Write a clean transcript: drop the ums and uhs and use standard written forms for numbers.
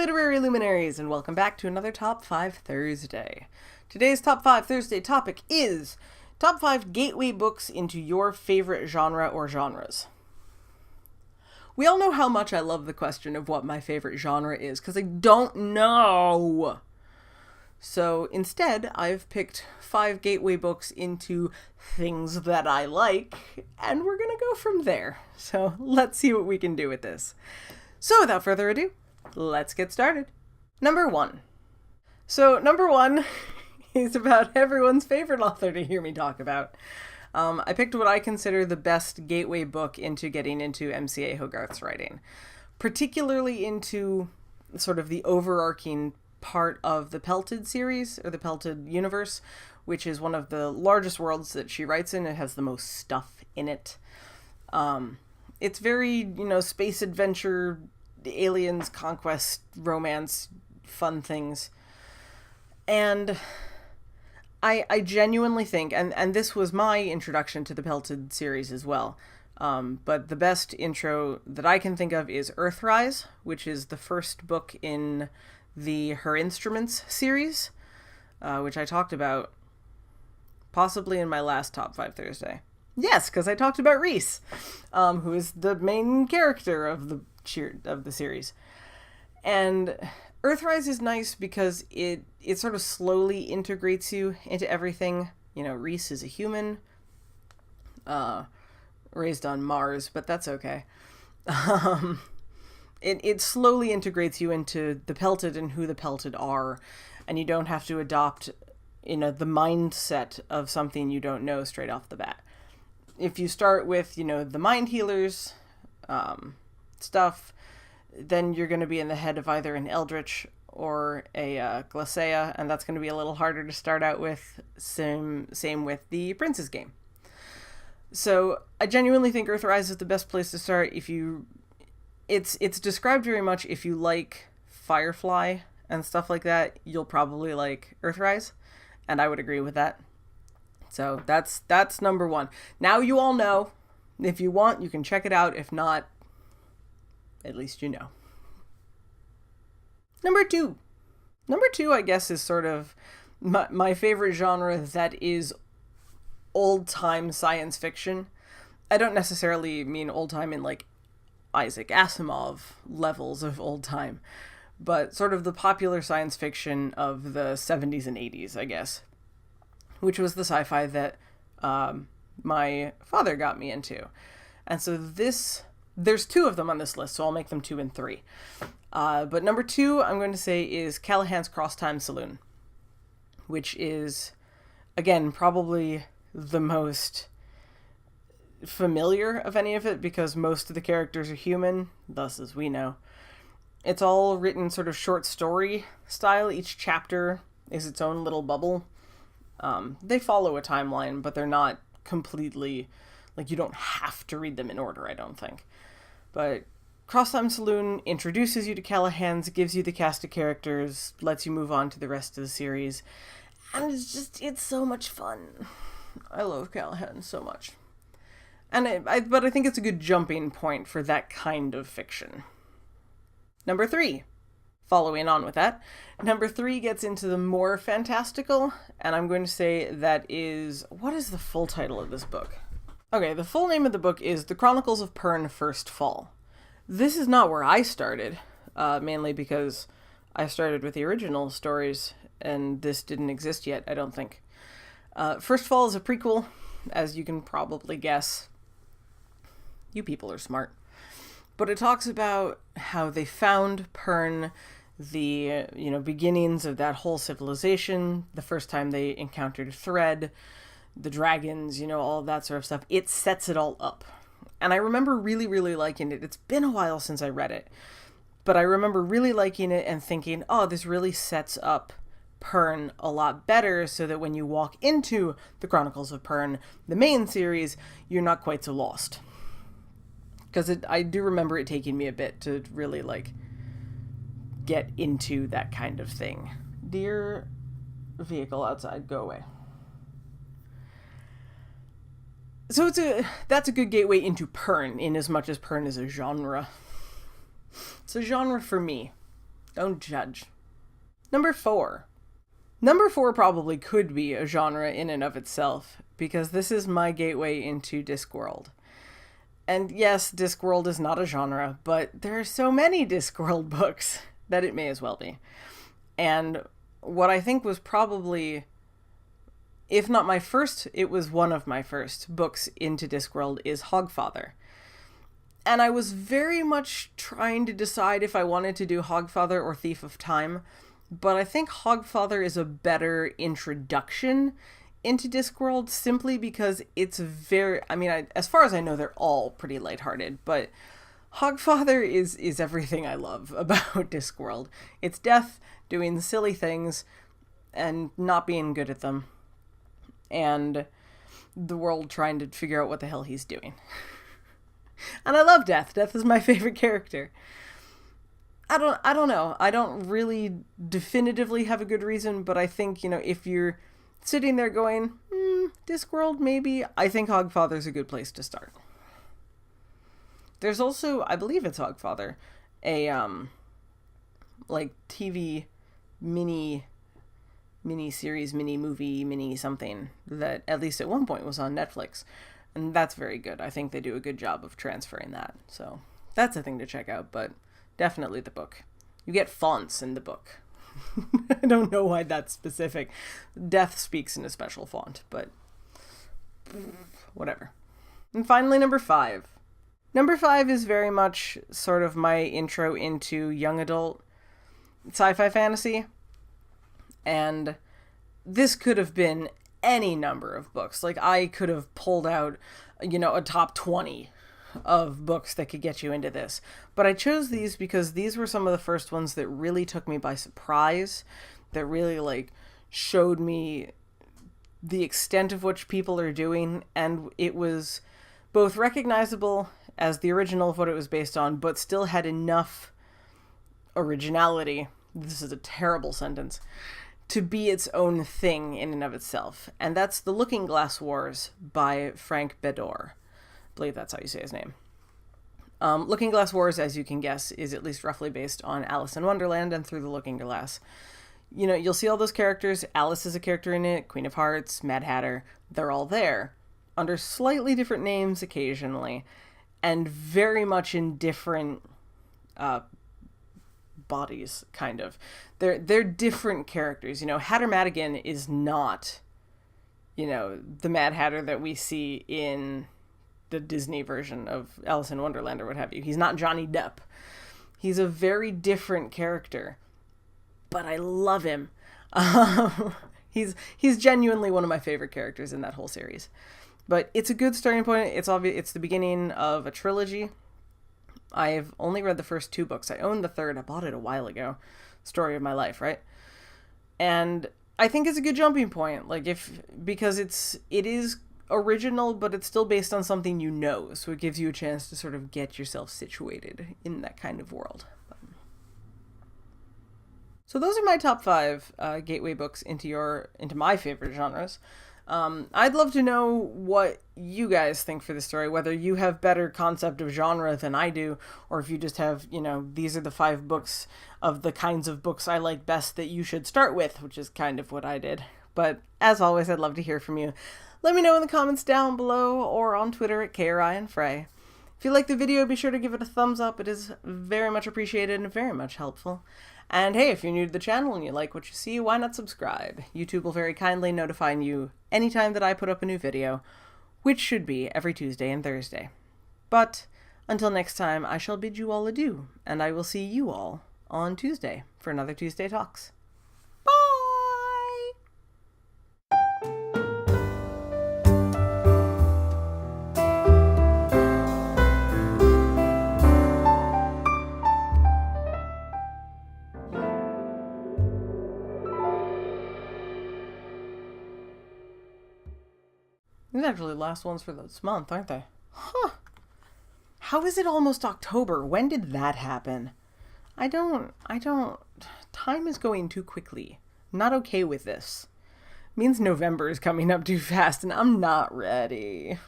literary luminaries, and welcome back to another Top 5 Thursday. Today's Top 5 Thursday topic is Top 5 Gateway Books into your favorite genre or genres. We all know how much I love the question of what my favorite genre is, because I don't know. So instead, I've picked 5 gateway books into things that I like, and we're going to go from there. So let's see what we can do with this. So without further ado, let's get started. Number 1. So number 1 is about everyone's favorite author to hear me talk about. I picked what I consider the best gateway book into getting into M.C.A. Hogarth's writing, particularly into sort of the overarching part of the Pelted series, or the Pelted universe, which is one of the largest worlds that she writes in. It has the most stuff in it. It's very, space adventure, aliens, conquest, romance, fun things. And I genuinely think, and this was my introduction to the Pelted series as well, but the best intro that I can think of is Earthrise, which is the first book in the Her Instruments series, which I talked about possibly in my last Top 5 Thursday. Yes, because I talked about Rhys, who is the main character of the series. And Earthrise is nice because it sort of slowly integrates you into everything. Rhys is a human, raised on Mars, but that's okay. It slowly integrates you into the Pelted and who the Pelted are, and you don't have to adopt, the mindset of something you don't know straight off the bat. If you start with, the mind healers stuff, then you're going to be in the head of either an Eldritch or a Glacea, and that's going to be a little harder to start out with. Same with the Prince's game. So I genuinely think Earthrise is the best place to start. It's described very much, if you like Firefly and stuff like that, you'll probably like Earthrise, and I would agree with that. So that's number 1. Now you all know. If you want, you can check it out. If not, at least you know. Number 2, I guess, is sort of my favorite genre that is old-time science fiction. I don't necessarily mean old-time in, like, Isaac Asimov levels of old-time, but sort of the popular science fiction of the 70s and 80s, I guess, which was the sci-fi that my father got me into. And so there's 2 of them on this list, so I'll make them 2 and 3. But number 2, I'm going to say, is Callahan's Cross-Time Saloon, which is, again, probably the most familiar of any of it, because most of the characters are human, thus as we know. It's all written sort of short story style. Each chapter is its own little bubble. They follow a timeline, but they're not completely, like, you don't have to read them in order, I don't think. But Cross-Time Saloon introduces you to Callahan's, gives you the cast of characters, lets you move on to the rest of the series, and it's so much fun. I love Callahan so much. But I think it's a good jumping point for that kind of fiction. Number 3. Following on with that, number 3 gets into the more fantastical, and I'm going to say that is... What is the full title of this book? Okay, the full name of the book is The Chronicles of Pern First Fall. This is not where I started, mainly because I started with the original stories, and this didn't exist yet, I don't think. First Fall is a prequel, as you can probably guess. You people are smart. But it talks about how they found Pern, the, beginnings of that whole civilization, the first time they encountered Thread, the dragons, all of that sort of stuff. It sets it all up. And I remember really, really liking it. It's been a while since I read it, but I remember really liking it and thinking, oh, this really sets up Pern a lot better, so that when you walk into the Chronicles of Pern, the main series, you're not quite so lost. Because I do remember it taking me a bit to really, get into that kind of thing. Dear vehicle outside, go away. So that's a good gateway into Pern, in as much as Pern is a genre. It's a genre for me. Don't judge. Number 4. Number 4 probably could be a genre in and of itself, because this is my gateway into Discworld. And yes, Discworld is not a genre, but there are so many Discworld books that it may as well be. And what I think was probably, if not my first, it was one of my first books into Discworld, is Hogfather. And I was very much trying to decide if I wanted to do Hogfather or Thief of Time, but I think Hogfather is a better introduction into Discworld, simply because it's very, as far as I know, they're all pretty lighthearted, but Hogfather is everything I love about Discworld. It's Death doing silly things and not being good at them, and the world trying to figure out what the hell he's doing. And I love Death. Death is my favorite character. I don't know. I don't really definitively have a good reason, but I think, if you're sitting there going, Discworld, maybe, I think Hogfather's a good place to start. There's also, I believe it's Hogfather, a, TV mini series, mini movie, mini something that at least at one point was on Netflix. And that's very good. I think they do a good job of transferring that. So that's a thing to check out, but definitely the book. You get fonts in the book. I don't know why that's specific. Death speaks in a special font, but whatever. And finally, number 5. Number 5 is very much sort of my intro into young adult sci-fi fantasy. And this could have been any number of books. Like, I could have pulled out, a top 20 of books that could get you into this. But I chose these because these were some of the first ones that really took me by surprise, that really, showed me the extent of which people are doing, and it was both recognizable as the original of what it was based on, but still had enough originality, this is a terrible sentence, to be its own thing in and of itself. And that's The Looking Glass Wars by Frank Beddor. I believe that's how you say his name. Looking Glass Wars, as you can guess, is at least roughly based on Alice in Wonderland and Through the Looking Glass. You'll see all those characters. Alice is a character in it, Queen of Hearts, Mad Hatter. They're all there, under slightly different names occasionally, and very much in different bodies, kind of. They're different characters. Hatter Madigan is not, the Mad Hatter that we see in the Disney version of Alice in Wonderland or what have you. He's not Johnny Depp. He's a very different character, but I love him. He's genuinely one of my favorite characters in that whole series. But it's a good starting point. It's obvious. It's the beginning of a trilogy. I've only read the first 2 books. I own the third. I bought it a while ago. Story of my life, right? And I think it's a good jumping point. Because it is original, but it's still based on something so it gives you a chance to sort of get yourself situated in that kind of world. So those are my top 5 gateway books into my favorite genres. I'd love to know what you guys think for this story, whether you have better concept of genre than I do, or if you just have, these are the 5 books of the kinds of books I like best that you should start with, which is kind of what I did. But as always, I'd love to hear from you. Let me know in the comments down below or on Twitter at KRyanFrey. If you like the video, be sure to give it a thumbs up. It is very much appreciated and very much helpful. And hey, if you're new to the channel and you like what you see, why not subscribe? YouTube will very kindly notify you anytime that I put up a new video, which should be every Tuesday and Thursday. But until next time, I shall bid you all adieu, and I will see you all on Tuesday for another Tuesday Talks. Bye! These are actually the last ones for this month, aren't they? Huh. How is it almost October? When did that happen? I don't... Time is going too quickly. I'm not okay with this. It means November is coming up too fast, and I'm not ready.